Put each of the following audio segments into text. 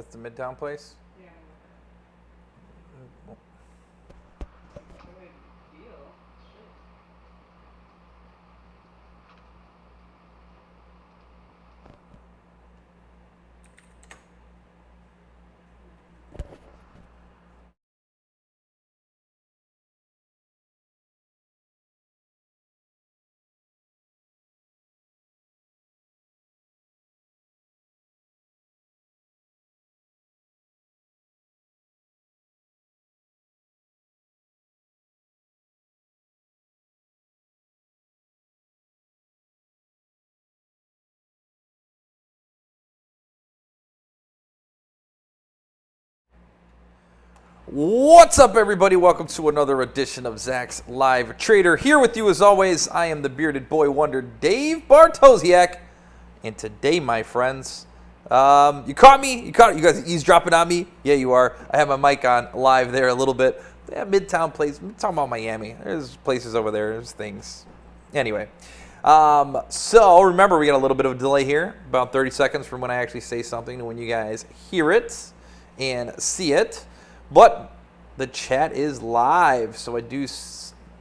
That's the Midtown place? Yeah. Mm, Good deal. Shit. What's up, everybody? Welcome to another edition of Zach's Live Trader. Here with you, as always, I am the bearded boy wonder, Dave Bartosiak. And today, my friends, you caught me? You guys eavesdropping on me? Yeah, you are. I have my mic on live there a little bit. Yeah, Midtown place. I'm talking about Miami. There's places over there. There's things. Anyway, so remember, we got a little bit of a delay here, about 30 seconds from when I actually say something to when you guys hear it and see it. But the chat is live, so I do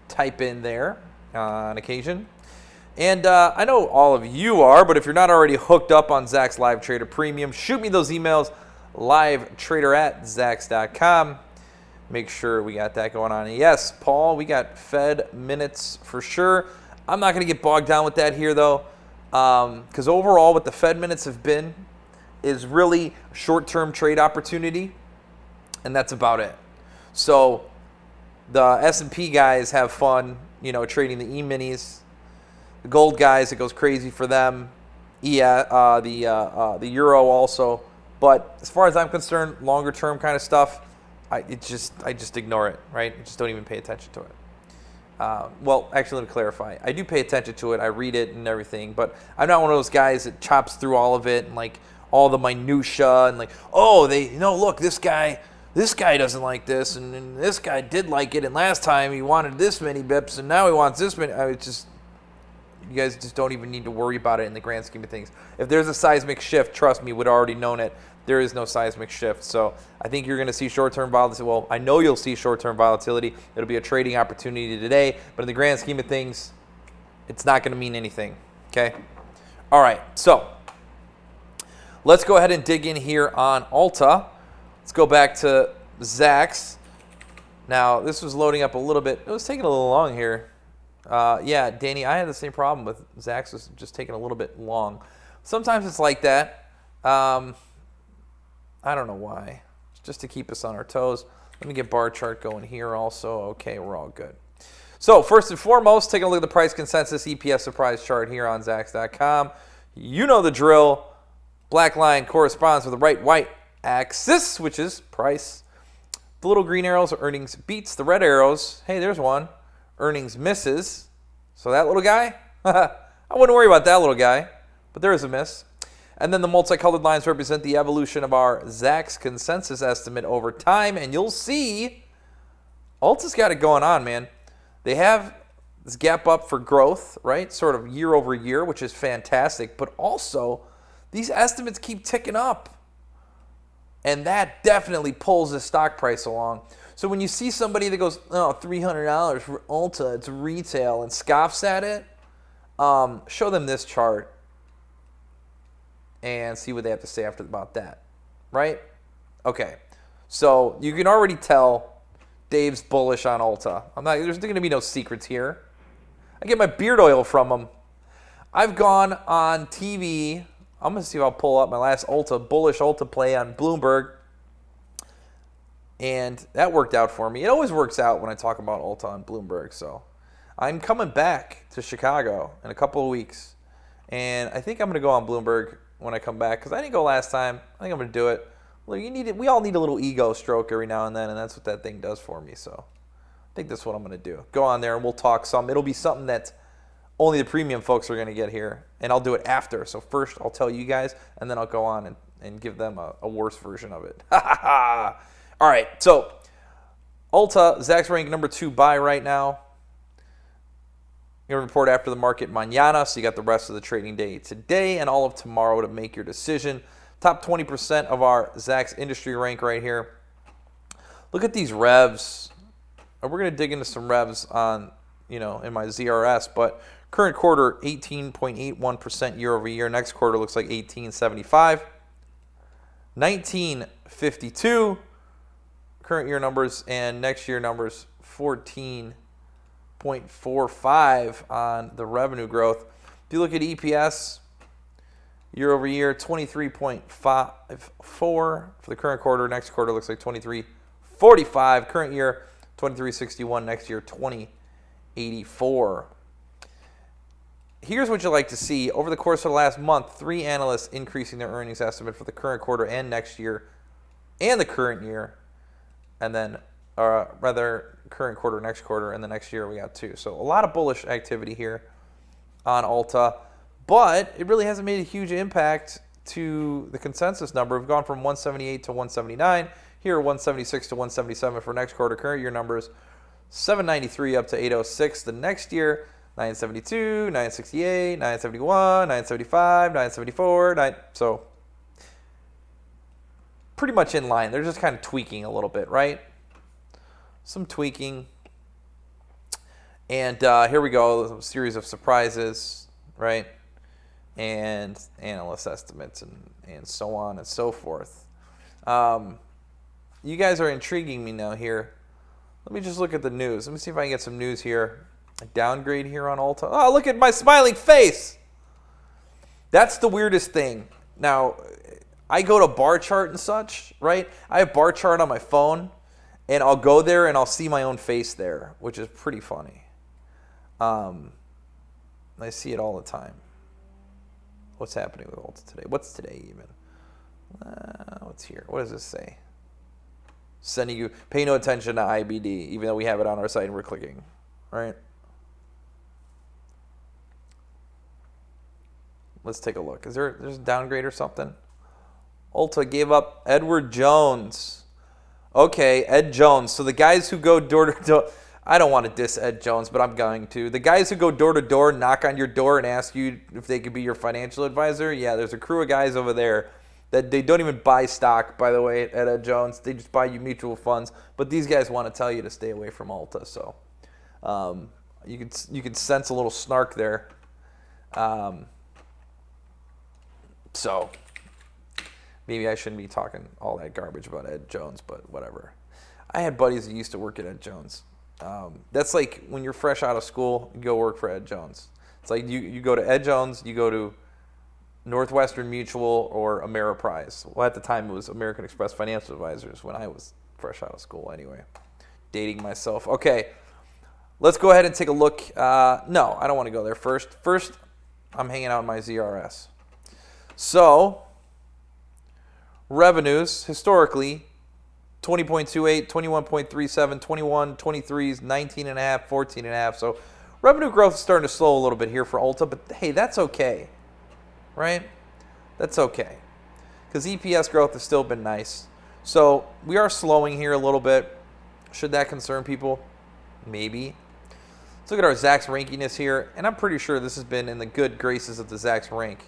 type in there on occasion. And I know all of you are, but if you're not already hooked up on Zach's Live Trader Premium, shoot me those emails, livetrader@zax.com. Make sure we got that going on. And yes, Paul, we got Fed minutes for sure. I'm not going to get bogged down with that here, though, because overall what the Fed minutes have been is really a short-term trade opportunity. And that's about it. So the S&P guys have fun, trading the E-minis. The gold guys, it goes crazy for them. The euro also. But as far as I'm concerned, longer term kind of stuff, I just ignore it, right? I just don't even pay attention to it. Well, actually, let me clarify. I do pay attention to it. I read it and everything, but I'm not one of those guys that chops through all of it and like all the minutia and like, oh, look, this guy doesn't like this, and this guy did like it, and last time he wanted this many bips, and now he wants this many. You guys just don't even need to worry about it in the grand scheme of things. If there's a seismic shift, trust me, we'd already known it. There is no seismic shift. So I think you're going to see short-term volatility. Well, I know you'll see short-term volatility. It'll be a trading opportunity today, but in the grand scheme of things, it's not going to mean anything, okay? All right, so let's go ahead and dig in here on Ulta. Let's go back to Zach's. Now, this was loading up a little bit. It was taking a little long here. Yeah, Danny, I had the same problem with Zach's. Was just taking a little bit long. Sometimes it's like that. I don't know why. It's just to keep us on our toes. Let me get bar chart going here also. Okay, we're all good. So first and foremost, taking a look at the price consensus EPS surprise chart here on Zax.com. You know the drill. Black line corresponds with the right white axis, which is price. The little green arrows are earnings beats. The red arrows, hey, there's one, earnings misses. So that little guy, I wouldn't worry about that little guy, but there is a miss. And then the multicolored lines represent the evolution of our Zach's consensus estimate over time, and you'll see Ulta's got it going on, man. They have this gap up for growth, right, sort of year over year, which is fantastic, but also these estimates keep ticking up. And that definitely pulls the stock price along. So when you see somebody that goes, oh, $300 for Ulta, it's retail, and scoffs at it, show them this chart and see what they have to say about that, right? Okay, so you can already tell Dave's bullish on Ulta. There's going to be no secrets here. I get my beard oil from him. I've gone on TV. I'm going to see if I'll pull up my last bullish Ulta play on Bloomberg. And that worked out for me. It always works out when I talk about Ulta on Bloomberg. So I'm coming back to Chicago in a couple of weeks. And I think I'm going to go on Bloomberg when I come back because I didn't go last time. I think I'm going to do it. Well, we all need a little ego stroke every now and then, and that's what that thing does for me. So I think that's what I'm going to do. Go on there and we'll talk some. It'll be something that only the premium folks are going to get here, and I'll do it after. So first I'll tell you guys, and then I'll go on and give them a worse version of it. All right, so Ulta, Zach's ranked number 2 buy right now. You're going to report after the market mañana, so you got the rest of the trading day today and all of tomorrow to make your decision. Top 20% of our Zacks industry rank right here. Look at these revs. We're going to dig into some revs on, in my ZRS, but current quarter 18.81% year over year. Next quarter looks like 18.75. 19.52 current year numbers, and next year numbers 14.45 on the revenue growth. If you look at EPS year over year, 23.54 for the current quarter. Next quarter looks like 23.45. Current year 23.61. Next year 20.84. Here's what you like to see. Over the course of the last month, 3 analysts increasing their earnings estimate for the current quarter and next year and the current year. And then, current quarter, next quarter, and the next year we got 2. So a lot of bullish activity here on Ulta. But it really hasn't made a huge impact to the consensus number. We've gone from 178 to 179. Here, 176 to 177 for next quarter. Current year numbers, 793 up to 806. The next year, 972, 968, 971, 975, 974. So pretty much in line. They're just kind of tweaking a little bit, right? Some tweaking. And here we go, a series of surprises, right? And analyst estimates and so on and so forth. You guys are intriguing me now here. Let me just look at the news. Let me see if I can get some news here. A downgrade here on Ulta. Oh, look at my smiling face. That's the weirdest thing. Now, I go to bar chart and such, right? I have bar chart on my phone, and I'll go there and I'll see my own face there, which is pretty funny. I see it all the time. What's happening with Ulta today? What's today even? What's here? What does this say? Sending you, pay no attention to IBD, even though we have it on our site and we're clicking, right? Let's take a look. There's a downgrade or something? Ulta gave up Edward Jones. Okay, Ed Jones. So the guys who go door to door, I don't want to diss Ed Jones, but I'm going to. The guys who go door to door, knock on your door and ask you if they could be your financial advisor, yeah, there's a crew of guys over there that they don't even buy stock, by the way, at Ed Jones. They just buy you mutual funds. But these guys want to tell you to stay away from Ulta. So you could sense a little snark there. So maybe I shouldn't be talking all that garbage about Ed Jones, but whatever. I had buddies that used to work at Ed Jones. That's like when you're fresh out of school, you go work for Ed Jones. It's like you go to Ed Jones, you go to Northwestern Mutual or Ameriprise. Well, at the time it was American Express Financial Advisors when I was fresh out of school anyway. Dating myself. Okay, let's go ahead and take a look. No, I don't want to go there first. First, I'm hanging out in my ZRS. So, revenues, historically, 20.28, 21.37, 21, 23s, 19.5, 14.5. So, revenue growth is starting to slow a little bit here for Ulta, but hey, that's okay, right? That's okay, because EPS growth has still been nice. So, we are slowing here a little bit. Should that concern people? Maybe. Let's look at our Zacks rankiness here, and I'm pretty sure this has been in the good graces of the Zacks rank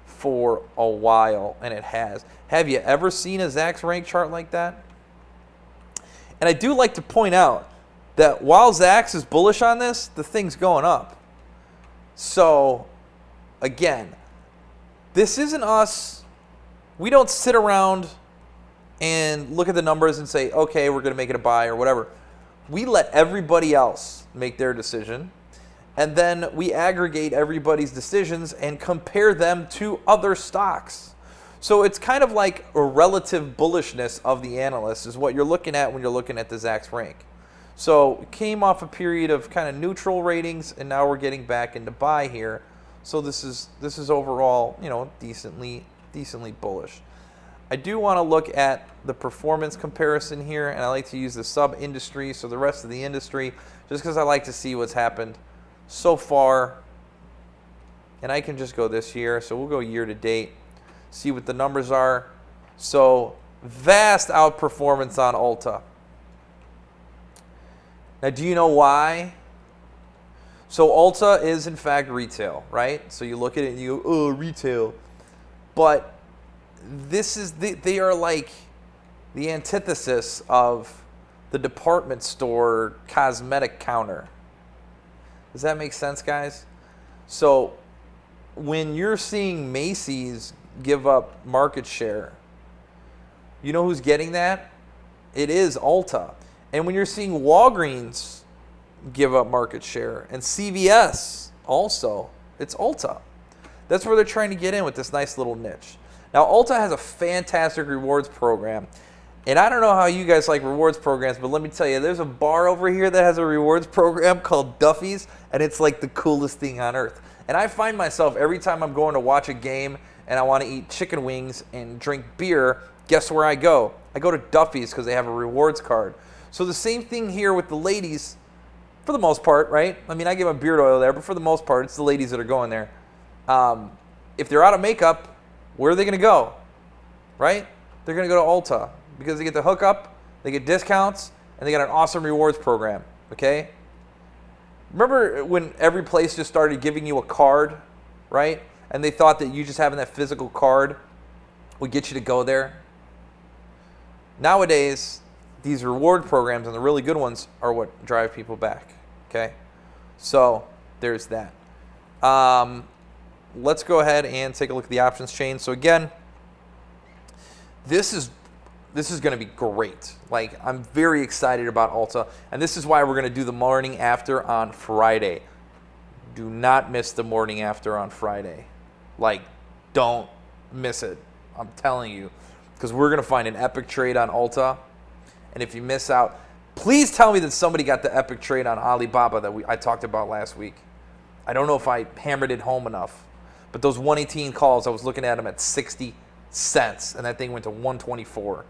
for a while, and it has. Have you ever seen a Zacks rank chart like that? And I do like to point out that while Zacks is bullish on this, the thing's going up. So, again, this isn't us. We don't sit around and look at the numbers and say, okay, we're going to make it a buy or whatever. We let everybody else make their decision. And then we aggregate everybody's decisions and compare them to other stocks. So it's kind of like a relative bullishness of the analysts is what you're looking at when you're looking at the Zacks rank. So it came off a period of kind of neutral ratings, and now we're getting back into buy here. So this is overall, decently bullish. I do want to look at the performance comparison here, and I like to use the sub-industry, so the rest of the industry, just because I like to see what's happened so far. And I can just go this year, so we'll go year to date, see what the numbers are. So vast outperformance on Ulta. Now, do you know why? So Ulta is in fact retail, right? So you look at it and you go, oh, retail. But they are like the antithesis of the department store cosmetic counter. Does that make sense, guys? So when you're seeing Macy's give up market share, you know who's getting that? It is Ulta. And when you're seeing Walgreens give up market share and CVS also, it's Ulta. That's where they're trying to get in with this nice little niche. Now, Ulta has a fantastic rewards program. And I don't know how you guys like rewards programs, but let me tell you, there's a bar over here that has a rewards program called Duffy's, and it's like the coolest thing on earth. And I find myself every time I'm going to watch a game and I want to eat chicken wings and drink beer, guess where I go? I go to Duffy's because they have a rewards card. So the same thing here with the ladies, for the most part, right? I mean, I give them beard oil there, but for the most part, it's the ladies that are going there. If they're out of makeup, where are they going to go? Right? They're going to go to Ulta because they get the hookup, they get discounts, and they got an awesome rewards program, okay? Remember when every place just started giving you a card, right? And they thought that you just having that physical card would get you to go there? Nowadays, these reward programs and the really good ones are what drive people back, okay? So there's that. Let's go ahead and take a look at the options chain. So again, this is going to be great. Like, I'm very excited about Ulta, and this is why we're going to do the morning after on Friday. Do not miss the morning after on Friday. Like, don't miss it. I'm telling you, because we're going to find an epic trade on Ulta. And if you miss out, please tell me that somebody got the epic trade on Alibaba that I talked about last week. I don't know if I hammered it home enough, but those 118 calls, I was looking at them at 60 cents, and that thing went to 124.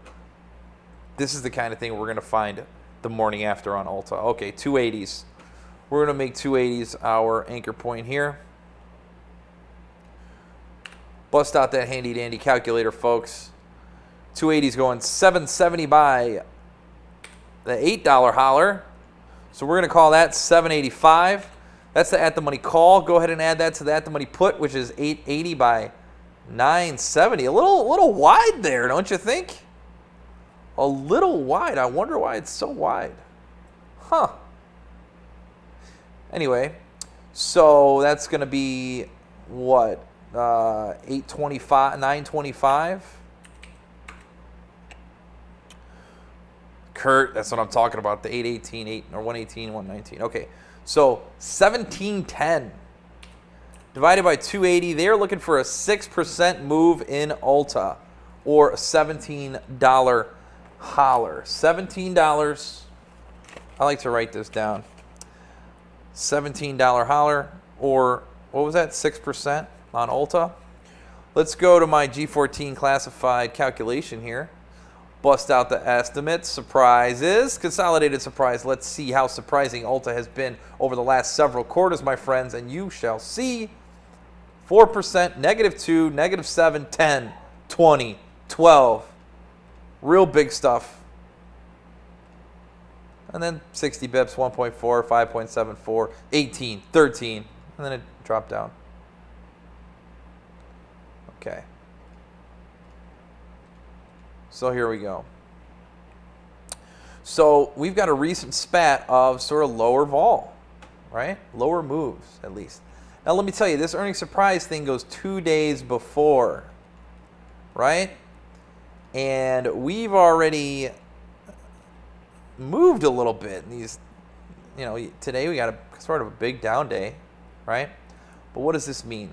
This is the kind of thing we're going to find the morning after on Ulta. Okay, 280s. We're going to make 280s our anchor point here. Bust out that handy dandy calculator, folks. 280s going 770 by the $8 holler. So we're going to call that 785. That's the at the money call. Go ahead and add that to the at the money put, which is 880 by 970. A little wide there, don't you think? A little wide. I wonder why it's so wide. Huh. Anyway, so that's going to be what? 825, 925. Kurt, that's what I'm talking about. The 818, or 118, 119. Okay, so 1710 divided by 280. They're looking for a 6% move in Ulta, or a $17 holler. $17. I like to write this down. $17 holler, or what was that? 6% on Ulta. Let's go to my G14 classified calculation here. Bust out the estimates. Surprises. Consolidated surprise. Let's see how surprising Ulta has been over the last several quarters, my friends, and you shall see. 4%, -2, -7, 10, 20, 12. Real big stuff. And then 60 bips, 1.4, 5.74, 18, 13, and then it dropped down. Okay. So here we go. So we've got a recent spat of sort of lower vol, right? Lower moves, at least. Now let me tell you, this earnings surprise thing goes 2 days before, right? And we've already moved a little bit. These, today we got a sort of a big down day, right? But what does this mean?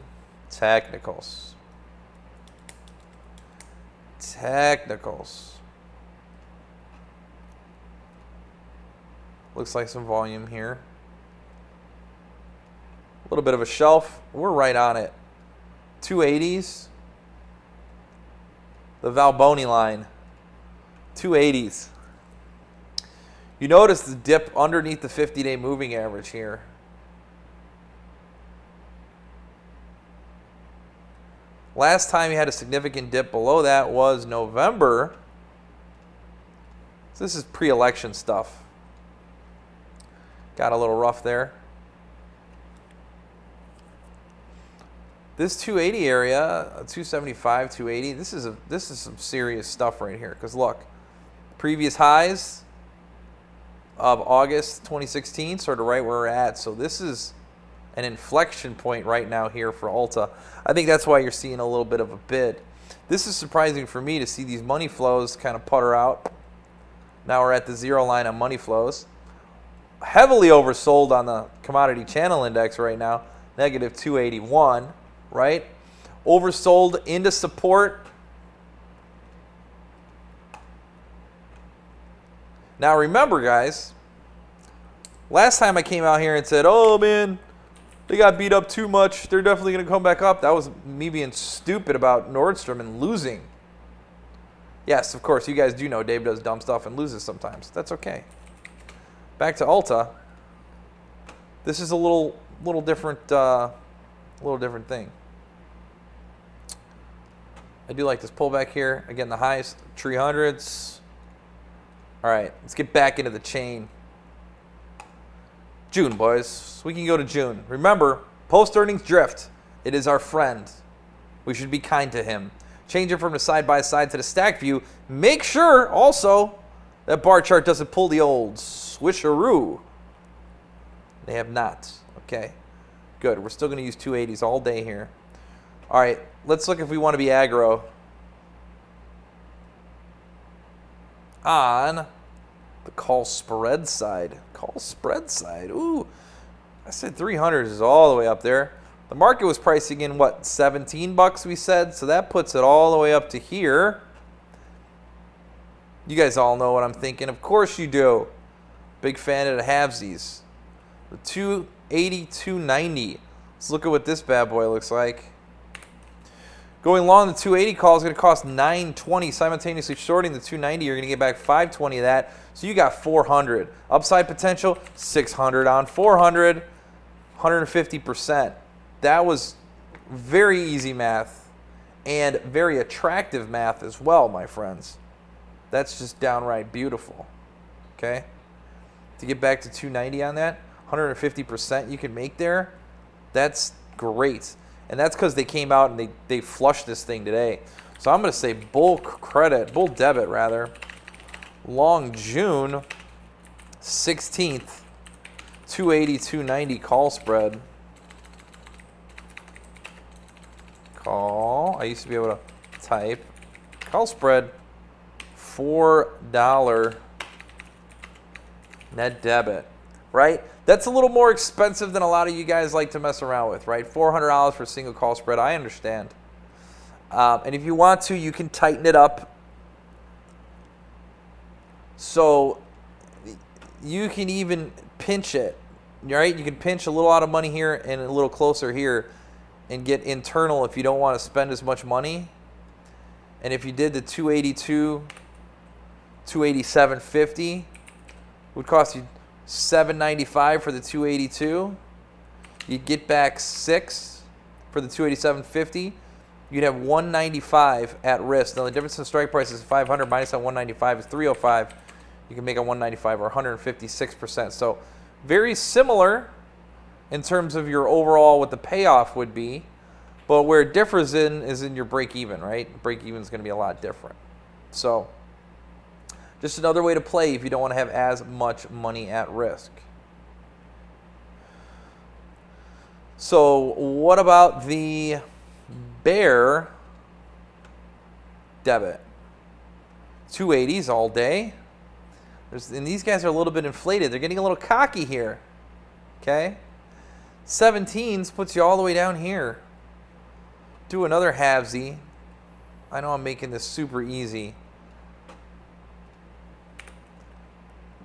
Technicals. Technicals. Looks like some volume here. A little bit of a shelf. We're right on it. 280s. The Valboni line. 280s. You notice the dip underneath the 50-day moving average here. Last time you had a significant dip below that was November. So this is pre-election stuff. Got a little rough there. This 280 area, 275, 280. This is some serious stuff right here. Because look, previous highs of August 2016, sort of right where we're at. So this is an inflection point right now here for Ulta. I think that's why you're seeing a little bit of a bid. This is surprising for me to see these money flows kind of putter out. Now we're at the zero line on money flows. Heavily oversold on the commodity channel index right now, negative 281, right? Oversold into support. Now remember, guys, last time I came out here and said, oh man, they got beat up too much, they're definitely going to come back up. That was me being stupid about Nordstrom and losing. Yes, of course, you guys do know Dave does dumb stuff and loses sometimes. That's okay. Back to Ulta. This is a little different thing. I do like this pullback here. Again, the highest 300s. All right, let's get back into the chain. June, boys. We can go to June. Remember, post-earnings drift. It is our friend. We should be kind to him. Change it from the side-by-side to the stack view. Make sure, also, that bar chart doesn't pull the old swisheroo. They have not. Okay, good. We're still going to use 280s all day here. All right, let's look if we want to be aggro on the call spread side. Call spread side. Ooh, I said 300s is all the way up there. The market was pricing in, what, 17 bucks we said? So that puts it all the way up to here. You guys all know what I'm thinking. Of course you do. Big fan of the halvesies. The 280, 290. Let's look at what this bad boy looks like. Going long, the 280 call is going to cost $920. Simultaneously shorting the 290, you're going to get back $520 of that. So you got $400. Upside potential, $600 on $400, 150%. That was very easy math and very attractive math as well, my friends. That's just downright beautiful. Okay? To get back to 290 on that, 150% you can make there, that's great. And that's because they came out and they flushed this thing today. So I'm going to say bull debit rather. Long June 16th, 280, 290 call spread. Call, I used to be able to type. Call spread, $4 net debit, right? That's a little more expensive than a lot of you guys like to mess around with, right? $400 for a single call spread, I understand. And if you want to, you can tighten it up. So you can even pinch it, right? You can pinch a little out of money here and a little closer here and get internal if you don't want to spend as much money. And if you did the 282, 287.50, would cost you $795 for the 282. You'd get back $6 for the 287.50. You'd have $195 at risk. Now the difference in strike price is $500 minus that $195 is $305. You can make a $195 or 156%. So very similar in terms of your overall what the payoff would be, but where it differs is in your break even, right? Break even is going to be a lot different. So just another way to play if you don't want to have as much money at risk. So what about the bear debit? 280s all day. And these guys are a little bit inflated. They're getting a little cocky here. Okay? 17s puts you all the way down here. Do another halvesy. I know I'm making this super easy.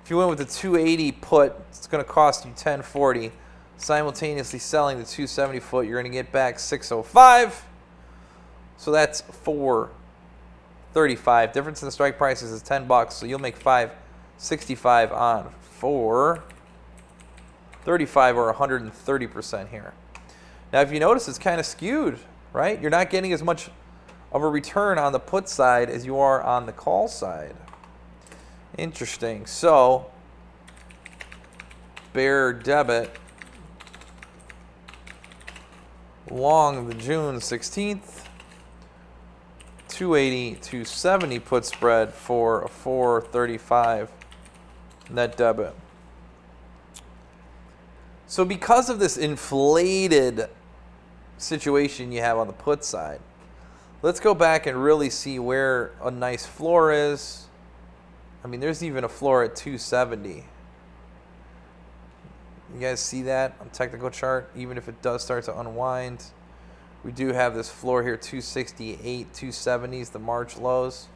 If you went with the 280 put, it's going to cost you $1040. Simultaneously selling the 270 foot, you're going to get back $605. So that's $435. Difference in the strike prices is $10, so you'll make $565 on $435 or 130% here. Now, if you notice, it's kind of skewed, right? You're not getting as much of a return on the put side as you are on the call side. Interesting. So, bear debit. long the June 16th. 280, 270 put spread for a 435 net debit. So because of this inflated situation you have on the put side, let's go back and really see where a nice floor is. I mean, there's even a floor at 270. You guys see that on technical chart? Even if it does start to unwind, we do have this floor here, 268, 270s, the March lows.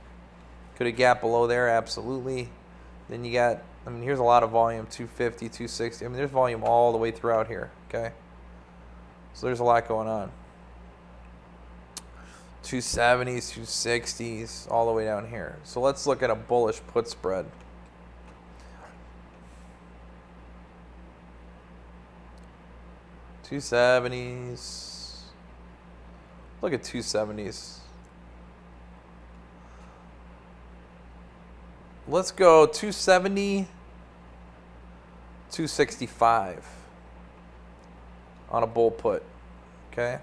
Could a gap below there? Absolutely. Then you got, I mean, here's a lot of volume, 250, 260. I mean, there's volume all the way throughout here, okay? So there's a lot going on. 270s, 260s, all the way down here. So let's look at a bullish put spread. $270s. Look at 270s. Let's go 270, 265 on a bull put, okay?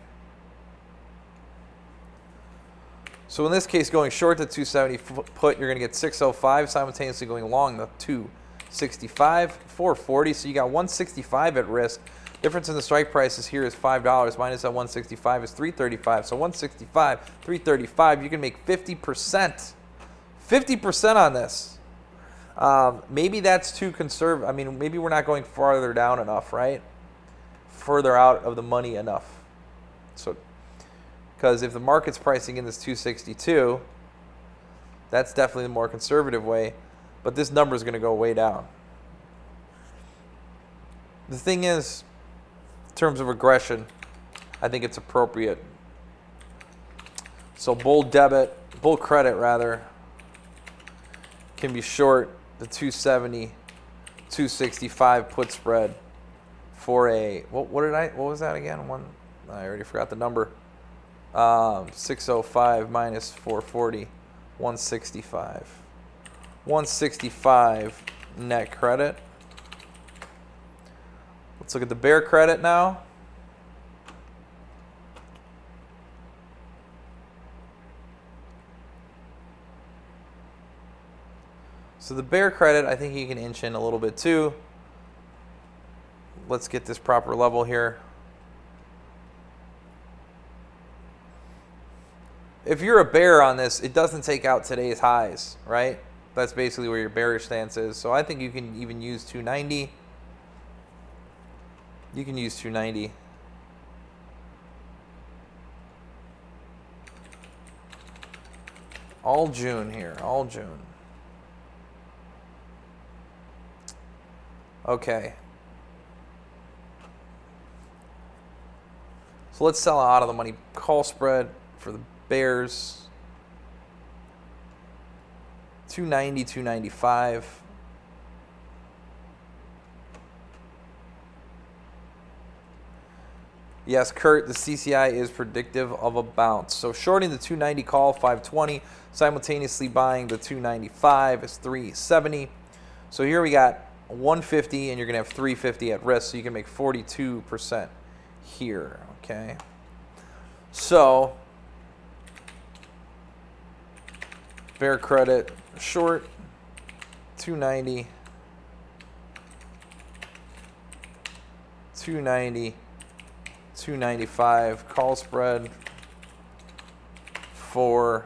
So in this case, going short the 270 put, you're going to get 605, simultaneously going long the 265, 440. So you got 165 at risk. Difference in the strike prices here is $5. Minus that 165 is 335. So 165, 335. You can make 50%. 50% on this. Maybe that's too conservative. I mean, maybe we're not going farther down enough, right? Further out of the money enough. So, because if the market's pricing in this 262, that's definitely the more conservative way. But this number is going to go way down. The thing is, in terms of aggression, I think it's appropriate. So bull credit rather, can be short the 270, 265 put spread for a, what was that again? I already forgot the number. 605 minus 440, 165. 165 net credit. Let's look at the bear credit now. So the bear credit, I think you can inch in a little bit too. Let's get this proper level here. If you're a bear on this, it doesn't take out today's highs, right? That's basically where your bearish stance is. So I think you can even use 290. You can use 290. All June here, all June. Okay. So let's sell out of the money call spread for the bears. 290, 295. Yes, Kurt, the CCI is predictive of a bounce. So shorting the 290 call, 520. Simultaneously buying the 295 is 370. So here we got 150, and you're going to have 350 at risk, so you can make 42% here, okay? So bear credit short, 290, 290, 295 call spread for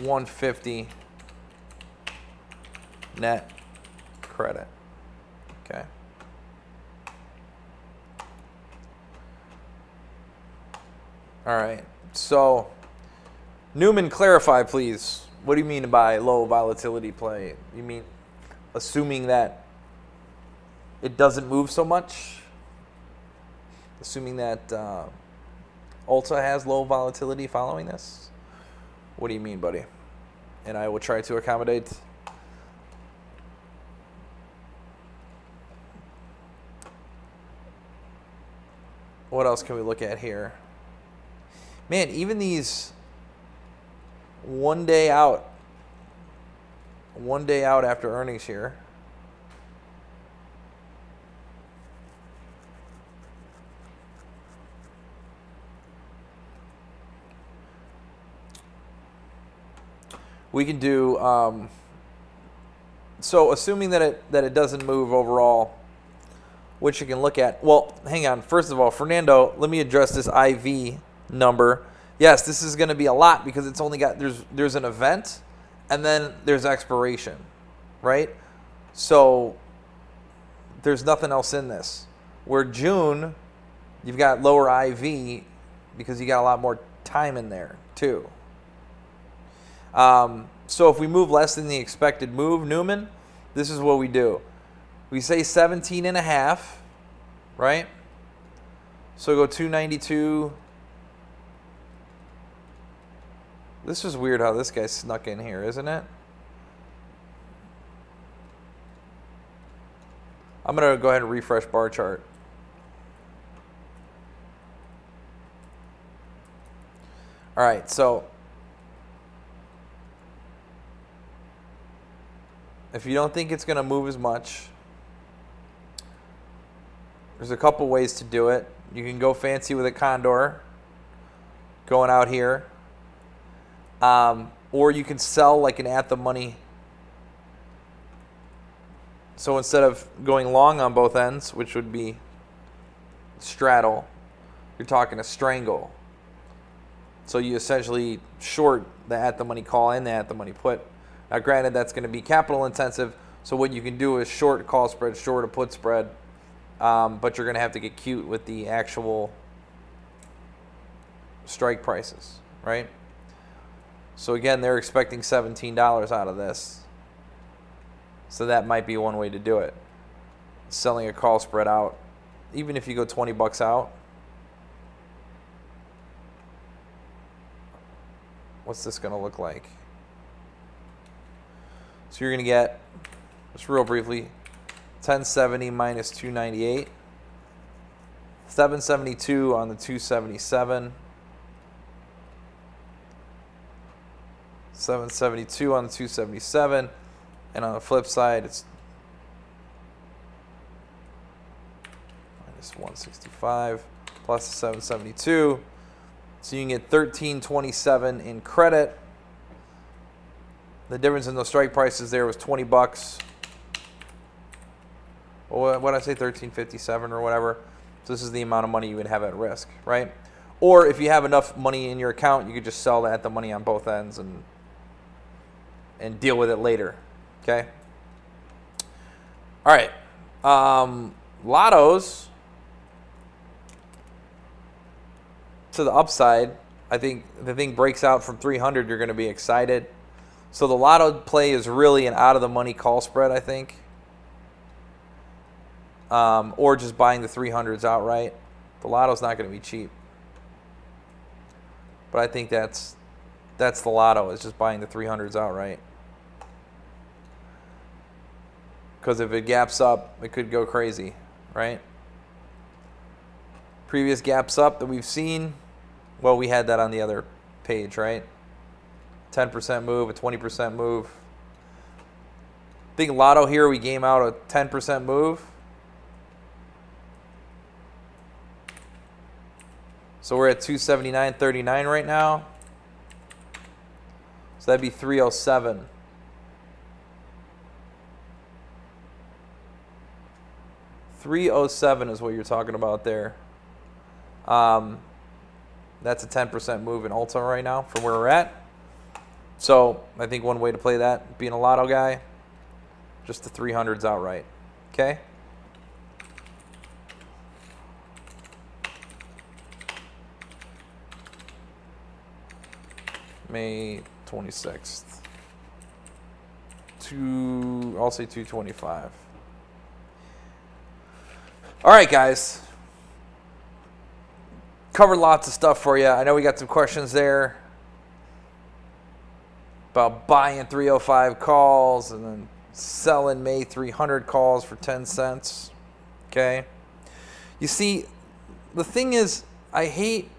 150 net credit, okay? All right, so Newman, clarify, please. What do you mean by low volatility play? You mean assuming that it doesn't move so much? Assuming that Ulta has low volatility following this? What do you mean, buddy? And I will try to accommodate. What else can we look at here? Man, even these one day out after earnings here. we can do. So assuming that it doesn't move overall, which you can look at. Well, hang on. First of all, Fernando, let me address this IV number. Yes, this is going to be a lot because it's only got there's an event, and then there's expiration, right? So there's nothing else in this. Where June, you've got lower IV because you got a lot more time in there too. So if we move less than the expected move, Newman, this is what we do. We say 17.5, right? So go 292. This is weird how this guy snuck in here, isn't it? I'm going to go ahead and refresh bar chart. All right, so if you don't think it's going to move as much, there's a couple ways to do it. You can go fancy with a condor going out here. Or you can sell like an at the money. So instead of going long on both ends, which would be straddle, you're talking a strangle. So you essentially short the at the money call and the at the money put. Now granted, that's going to be capital intensive. So what you can do is short a call spread, short a put spread. But you're going to have to get cute with the actual strike prices, right? So again, they're expecting $17 out of this. So that might be one way to do it. Selling a call spread out. Even if you go 20 bucks out. What's this going to look like? So you're going to get, just real briefly, 1070 minus 298. 772 on the 277. 772 on the 277, and on the flip side, it's minus 165 plus the 772. So you can get 1327 in credit. The difference in those strike prices there was 20 bucks. Well, what did I say, 1357 or whatever. So this is the amount of money you would have at risk, right? Or if you have enough money in your account, you could just sell that the money on both ends and deal with it later, okay? All right, lottos to the upside. I think if the thing breaks out from 300, you're going to be excited. So the lotto play is really an out-of-the-money call spread, I think, or just buying the 300s outright. The lotto's not going to be cheap, but I think that's the lotto, is just buying the 300s outright. Because if it gaps up, it could go crazy, right? Previous gaps up that we've seen, well, we had that on the other page, right? 10% move, a 20% move. Big lotto here, we game out a 10% move. So we're at 279.39 right now. So that'd be 307. $307 is what you're talking about there. That's a 10% move in Ulta right now from where we're at. So I think one way to play that, being a lotto guy, just the 300s outright. Okay? May 26th. I'll say 225. All right, guys. Covered lots of stuff for you. I know we got some questions there about buying 305 calls and then selling May 300 calls for 10 cents. Okay? You see, the thing is, I hate